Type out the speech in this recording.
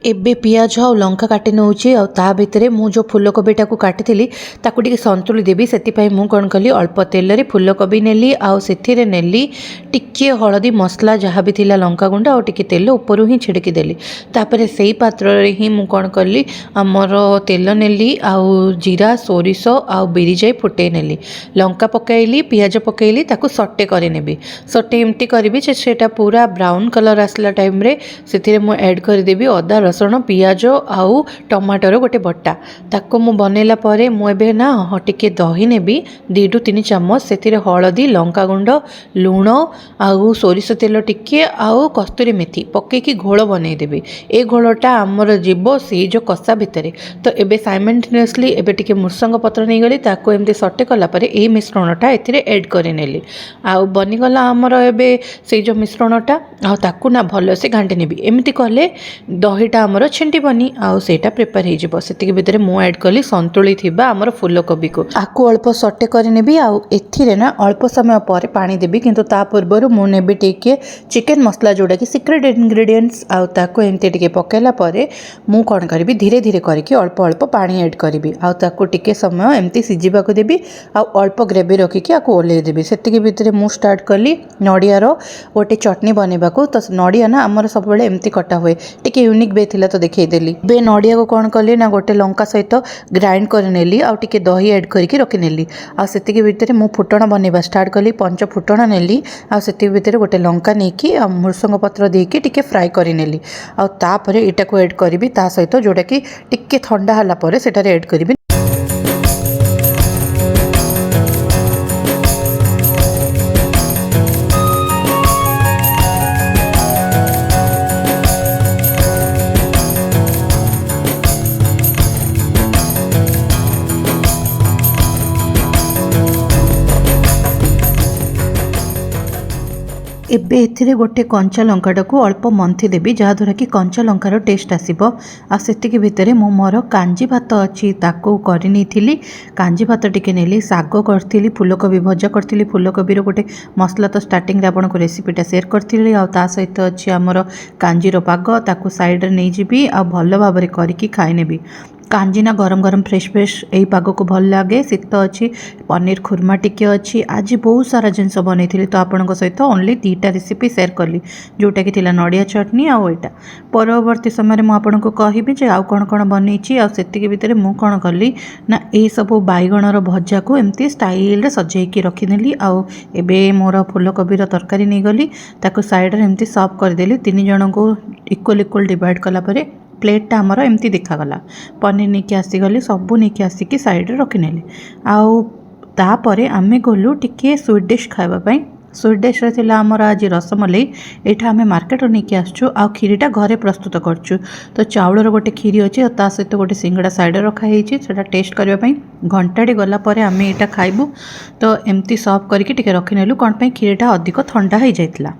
एबे पियाज आउ लंका काटी नौची आ ता भितरे मु जो फूलकोबीटा को काटिथिली ताकू टिके संतुली देबी सेतिपाई मु कौन कली अल्प तेल रे फूलकोबी नेली आउ सेथिरे नेली टिके हळदी मसला जहाँ भी थिला लंका गुंड आउ टिके तेल ऊपर ही छिड़की देली। तापरे सेई पात्र रे ही मु कौन कली हमर तेल नेली आउ जीरा सोरिष आउ बिरी जाई फुटे नेली लंका पकाइली पियाज पकाइली ताकू सटे करे नेबी सटे एमती करबी जे सेटा पूरा ब्राउन कलर आसला टाइम रे सेथिरे मु ऐड कर देबी अदा रसुण पियाज आउ टमाटर गोटे बटा ताको मु बनैला परे मु एबे ना टिके दही नेबी 2 टू 3 चम्मच सेथिरे हळदी लंका गुंड लूण आउ सोरिष तेल टिके आउ कस्तूरी मेथी पके की घोल बनै देबी। ए घोलटा हमर जीवो से जो कसा भितरे तो एबे साइमल्टेनियसली एबे टिके मुसंग पत्र नै गली ताको एमते सटे कला परे ए मिश्रणटा एथिरे ऐड करे नेली आउ बनि गला हमर एबे से जो मिश्रणटा आ ताको ना भलो से घांटी नेबी एमिति कहले दहीटा हमर छिंटीबनी आउ सेटा प्रिपेयर हे जिवो सेतिके भितरे मु ऐड कली संतुली थिबा हमर फूलकोबी को आकु अल्प सटे करे नेबी आउ एथिरे ना अल्प समय परे पानी देबी किंतु ता पूर्वरु मु नेबी टिके चिकन मसला जोडा कि सीक्रेट इंग्रेडिएंट्स आउ ताको एमते टिके पकेला परे मु कोन करबी धीरे धीरे करके अल्प अल्प पानी ऐड करबी आउ ताको टिके समय एमती सिजिबा को देबी आउ अल्प ग्रेवी रखी कि आकु ओले देबी सेतिके भितरे मु स्टार्ट कली नडिया रो गोटे चटनी बनेबा को तो नडिया ना हमर सब बेले एमती कटा हुए टिके यूनिक बे थिला तो देखै देली बे नडिया को कोन कली ना गोटे लंका सहित ग्राइंड कर नेली आ टिके दही ऐड करके रखि नेली आ सेतिके भितरे मु फुटण बनेबा स्टार्ट कली पंच फुटण नेली आ सेतिके भितरे गोटे लंका नेकी आ मुरसंग पत्र देकी टिके फ्राई करि नेली आ तापरे एटा को ऐड करबी ता सहित जोटा कि टिके ठंडा हला परे सेटा रे ऐड करबी। एबे एथिरे गोटे कंचा लंकाटा को अल्प मंथी देबी जहाँद्वारा कि कंचा लंकार टेस्ट आसीबो आ सेतिके भितरे मो मोर कांजी भात अछि ताको करि नैथिली कांजी भात टिके नेली सागो करथिली फूलकोबी भजा करथिली फूलकोबी रो गोटे मसला तो स्टार्टिंग रे आपन को रेसिपीटा शेयर करथिली आ ता सहित अछि हमर कांजी रो पाग ताको साइड रे नै जिबी आ भलो भाबरे करिकि खाइ नेबी कांजी ना गरम गरम फ्रेश फ्रेश यही पाग को भल लगे शीत अच्छी पनीर खुरमा टिके अच्छी आज बहुत सारा जिनस बनई तो आपण सहित ओनली 2टा रेसिपी शेयर कली जोटा कि थिला नडिया चटनी आउ एटा परवर्ती समय मु आपण को कहबी जे आउ कोन कोन बनईची आ सेतिके भितरे मु कोन कली ना ए सब बैगण रो भजा को एमती स्टाइल रे सजै की रखि नेली आउ एबे मोर फूलकोबी रो तरकारी नै गली ताको साइड रे एमती सर्व कर देली 3 जण को इक्वल इक्वल डिवाइड कला परे प्लेटा आमर एमती देखागला पनीर नहीं आसीगली सबू नहीं आसिकी सैड रखिनेली आउ तापरे आमे गलु टिके स्वीट डिश खावाई स्वीट डिश रे थिला आमर आज रसमलाई एठा आमे मार्केट नहीं आसचु आ खीरीटा घरे प्रस्तुत करचु तो चाउल गोटे खीरी अच्छी और ता सहित गोटे सिंगड़ा साइड रखाई सेटा टेस्ट करने घंटाटी गला परे आमे एटा खाइबू तो एमती सर्व करके टिके रखिनेलु कौन खीरीटा अधिक ठंडा हो जाइतिला।